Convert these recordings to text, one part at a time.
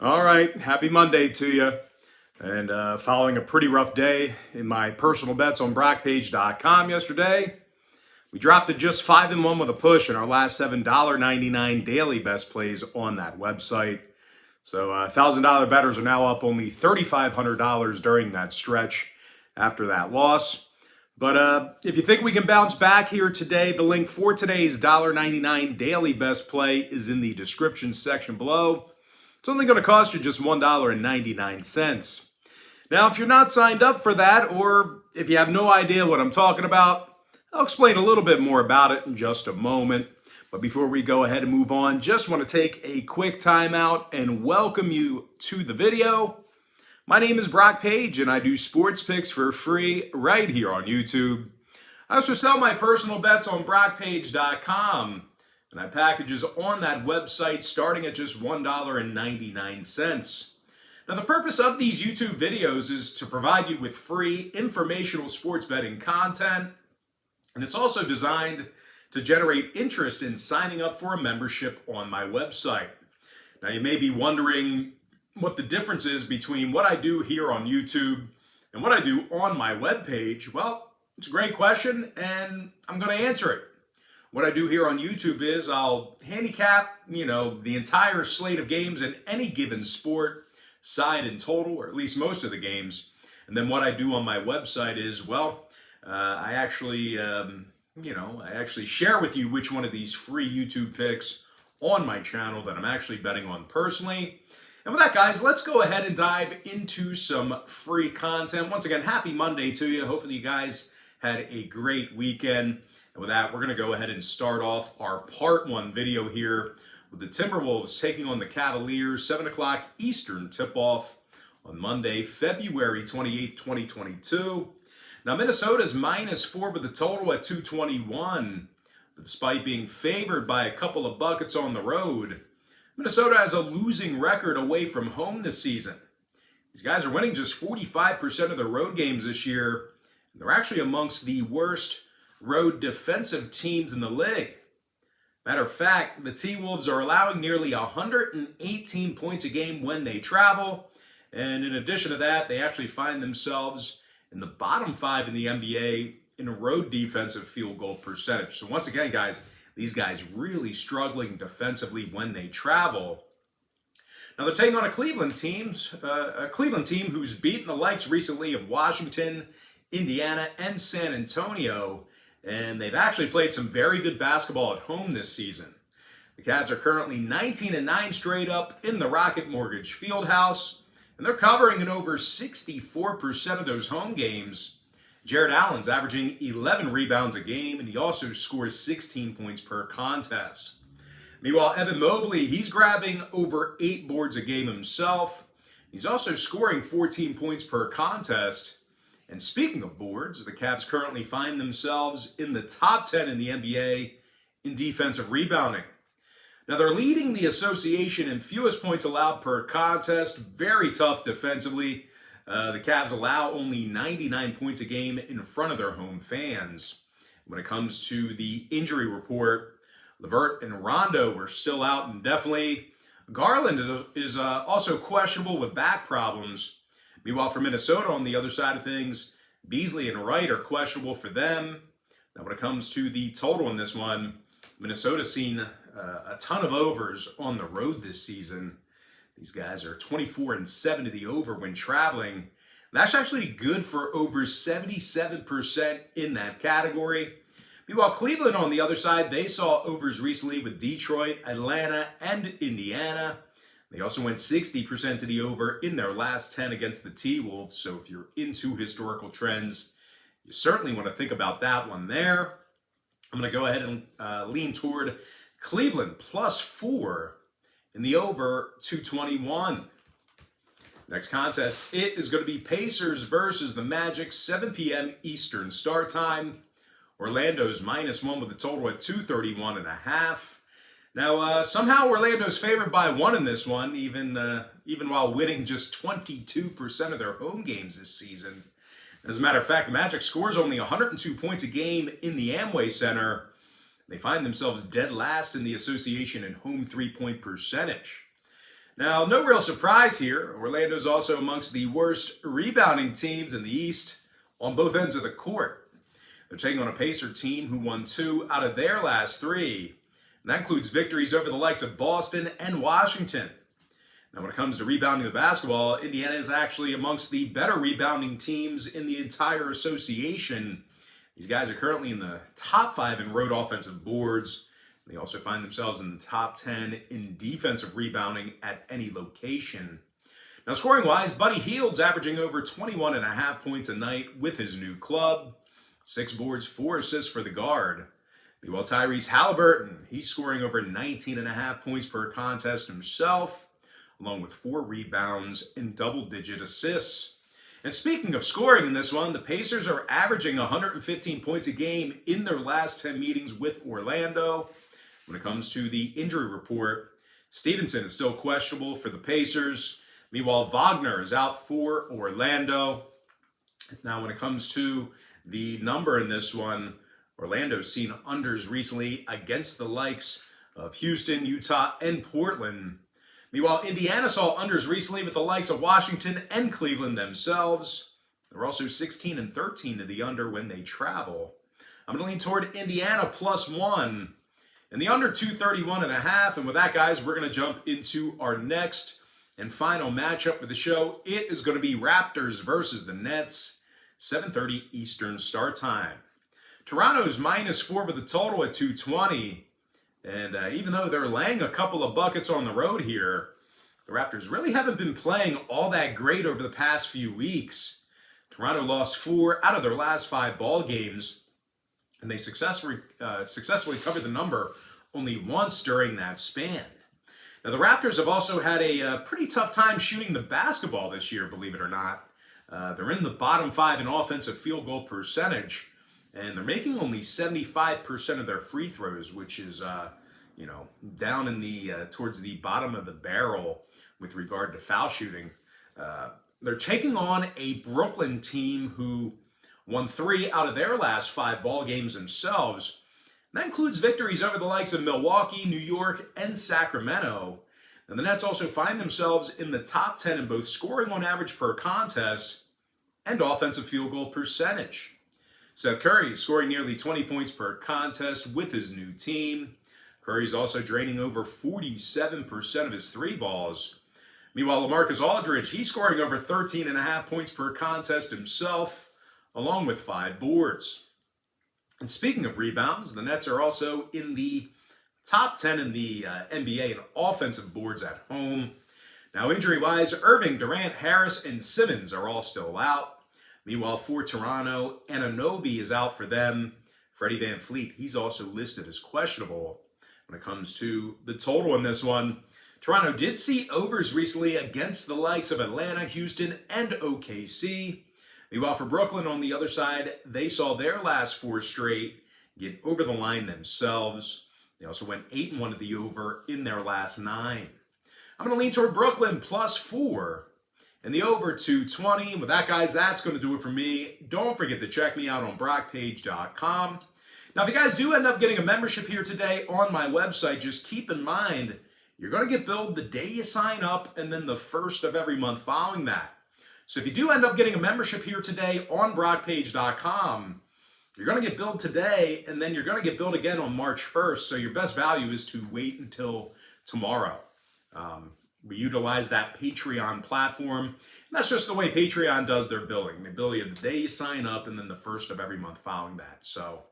All right, happy Monday to you. And following a pretty rough day in my personal bets on Pt.1 yesterday, we dropped to just 5-1 with a push in our last $7.99 daily best plays on that website. So $1,000 bettors are now up only $3,500 during that stretch after that loss. But if you think we can bounce back here today, the link for today's $1.99 daily best play is in the description section below. It's only going to cost you just $1.99. Now, if you're not signed up for that, or if you have no idea what I'm talking about, I'll explain a little bit more about it in just a moment. But before we go ahead and move on, just want to take a quick time out and welcome you to the video. My name is Brock Page, and I do sports picks for free right here on YouTube. I also sell my personal bets on BrockPage.com. And I have packages on that website starting at just $1.99. Now, the purpose of these YouTube videos is to provide you with free informational sports betting content. And it's also designed to generate interest in signing up for a membership on my website. Now, you may be wondering what the difference is between what I do here on YouTube and what I do on my webpage. Well, it's a great question, and I'm going to answer it. What I do here on YouTube is I'll handicap, the entire slate of games in any given sport, side and total, or at least most of the games. And then what I do on my website is, I actually share with you which one of these free YouTube picks on my channel that I'm actually betting on personally. And with that, guys, let's go ahead and dive into some free content. Once again, happy Monday to you. Hopefully you guys had a great weekend. And with that, we're going to go ahead and start off our part one video here with the Timberwolves taking on the Cavaliers, 7 o'clock Eastern tip-off on Monday, February 28th, 2022. Now, Minnesota's -4 with the total at 221. But despite being favored by a couple of buckets on the road, Minnesota has a losing record away from home this season. These guys are winning just 45% of their road games this year. And they're actually amongst the worst road defensive teams in the league. Matter of fact, the T-Wolves are allowing nearly 118 points a game when they travel. And in addition to that, they actually find themselves in the bottom 5 in the NBA in a road defensive field goal percentage. So once again, guys, these guys really struggling defensively when they travel. Now they're taking on a Cleveland team who's beaten the likes recently of Washington, Indiana, and San Antonio. And they've actually played some very good basketball at home this season. The Cavs are currently 19-9 straight up in the Rocket Mortgage Fieldhouse, and they're covering in over 64% of those home games. Jared Allen's averaging 11 rebounds a game, and he also scores 16 points per contest. Meanwhile, Evan Mobley, he's grabbing over 8 boards a game himself. He's also scoring 14 points per contest. And speaking of boards, the Cavs currently find themselves in the top 10 in the NBA in defensive rebounding. Now, they're leading the association in fewest points allowed per contest. Very tough defensively. The Cavs allow only 99 points a game in front of their home fans. When it comes to the injury report, LeVert and Rondo are still out indefinitely. Garland is also questionable with back problems. Meanwhile, for Minnesota, on the other side of things, Beasley and Wright are questionable for them. Now, when it comes to the total in this one, Minnesota's seen a ton of overs on the road this season. These guys are 24-7 to the over when traveling. That's actually good for over 77% in that category. Meanwhile, Cleveland, on the other side, they saw overs recently with Detroit, Atlanta, and Indiana. They also went 60% to the over in their last 10 against the T-Wolves. So if you're into historical trends, you certainly want to think about that one there. I'm going to go ahead and lean toward Cleveland +4 in the over 221. Next contest, it is going to be Pacers versus the Magic, 7 p.m. Eastern start time. Orlando's -1 with a total at 231.5. Now, somehow Orlando's favored by 1 in this one, even while winning just 22% of their home games this season. As a matter of fact, the Magic scores only 102 points a game in the Amway Center. They find themselves dead last in the association in home three-point percentage. Now, no real surprise here. Orlando's also amongst the worst rebounding teams in the East on both ends of the court. They're taking on a Pacer team who won 2 out of their last 3. And that includes victories over the likes of Boston and Washington. Now, when it comes to rebounding the basketball, Indiana is actually amongst the better rebounding teams in the entire association. These guys are currently in the top 5 in road offensive boards. They also find themselves in the top 10 in defensive rebounding at any location. Now, scoring-wise, Buddy Hield's averaging over 21.5 points a night with his new club. 6 boards, 4 assists for the guard. Meanwhile, Tyrese Halliburton, he's scoring over 19.5 points per contest himself, along with 4 rebounds and double-digit assists. And speaking of scoring in this one, the Pacers are averaging 115 points a game in their last 10 meetings with Orlando. When it comes to the injury report, Stevenson is still questionable for the Pacers. Meanwhile, Wagner is out for Orlando. Now, when it comes to the number in this one, Orlando's seen unders recently against the likes of Houston, Utah, and Portland. Meanwhile, Indiana saw unders recently with the likes of Washington and Cleveland themselves. They're also 16 and 13 to the under when they travel. I'm going to lean toward Indiana +1 and the under 231.5. And with that, guys, we're going to jump into our next and final matchup of the show. It is going to be Raptors versus the Nets, 7:30 Eastern start time. Toronto's -4 with the total at 220. And even though they're laying a couple of buckets on the road here, the Raptors really haven't been playing all that great over the past few weeks. Toronto lost 4 out of their last 5 ball games, and they successfully covered the number only once during that span. Now, the Raptors have also had a pretty tough time shooting the basketball this year, believe it or not. They're in the bottom 5 in offensive field goal percentage, and they're making only 75% of their free throws, which is, down in the towards the bottom of the barrel with regard to foul shooting. They're taking on a Brooklyn team who won 3 out of their last 5 ball games themselves. And that includes victories over the likes of Milwaukee, New York, and Sacramento. And the Nets also find themselves in the top 10 in both scoring on average per contest and offensive field goal percentage. Seth Curry is scoring nearly 20 points per contest with his new team. Curry's also draining over 47% of his 3 balls. Meanwhile, LaMarcus Aldridge, he's scoring over 13.5 points per contest himself, along with 5 boards. And speaking of rebounds, the Nets are also in the top 10 in the NBA in offensive boards at home. Now, injury-wise, Irving, Durant, Harris, and Simmons are all still out. Meanwhile, for Toronto, Anunoby is out for them. Freddie VanVleet, he's also listed as questionable. When it comes to the total in this one, Toronto did see overs recently against the likes of Atlanta, Houston, and OKC. Meanwhile, for Brooklyn on the other side, they saw their last 4 straight get over the line themselves. They also went 8-1 to the over in their last 9. I'm going to lean toward Brooklyn +4. And the over 220. With that, guys, that's going to do it for me. Don't forget to check me out on Pt.1. Now, if you guys do end up getting a membership here today on my website, just keep in mind, you're going to get billed the day you sign up and then the first of every month following that. So if you do end up getting a membership here today on Pt.1, you're going to get billed today, and then you're going to get billed again on March 1st. So your best value is to wait until tomorrow. We utilize that Patreon platform, and that's just the way Patreon does their billing. They bill you the day you sign up and then the first of every month following that. So,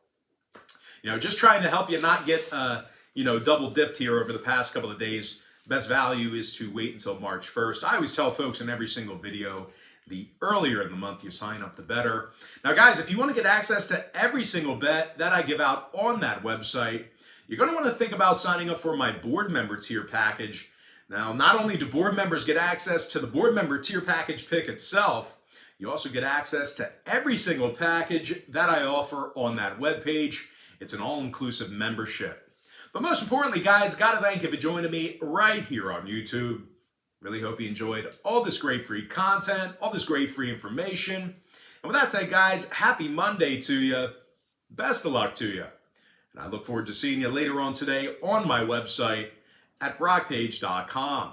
just trying to help you not get, double dipped here over the past couple of days. Best value is to wait until March 1st. I always tell folks in every single video, the earlier in the month you sign up, the better. Now, guys, if you want to get access to every single bet that I give out on that website, you're going to want to think about signing up for my board member tier package. Now, not only do board members get access to the board member tier package pick itself, you also get access to every single package that I offer on that webpage. It's an all-inclusive membership. But most importantly, guys, got to thank you for joining me right here on YouTube. Really hope you enjoyed all this great free content, all this great free information. And with that said, guys, happy Monday to you. Best of luck to you. And I look forward to seeing you later on today on my website at Pt.1.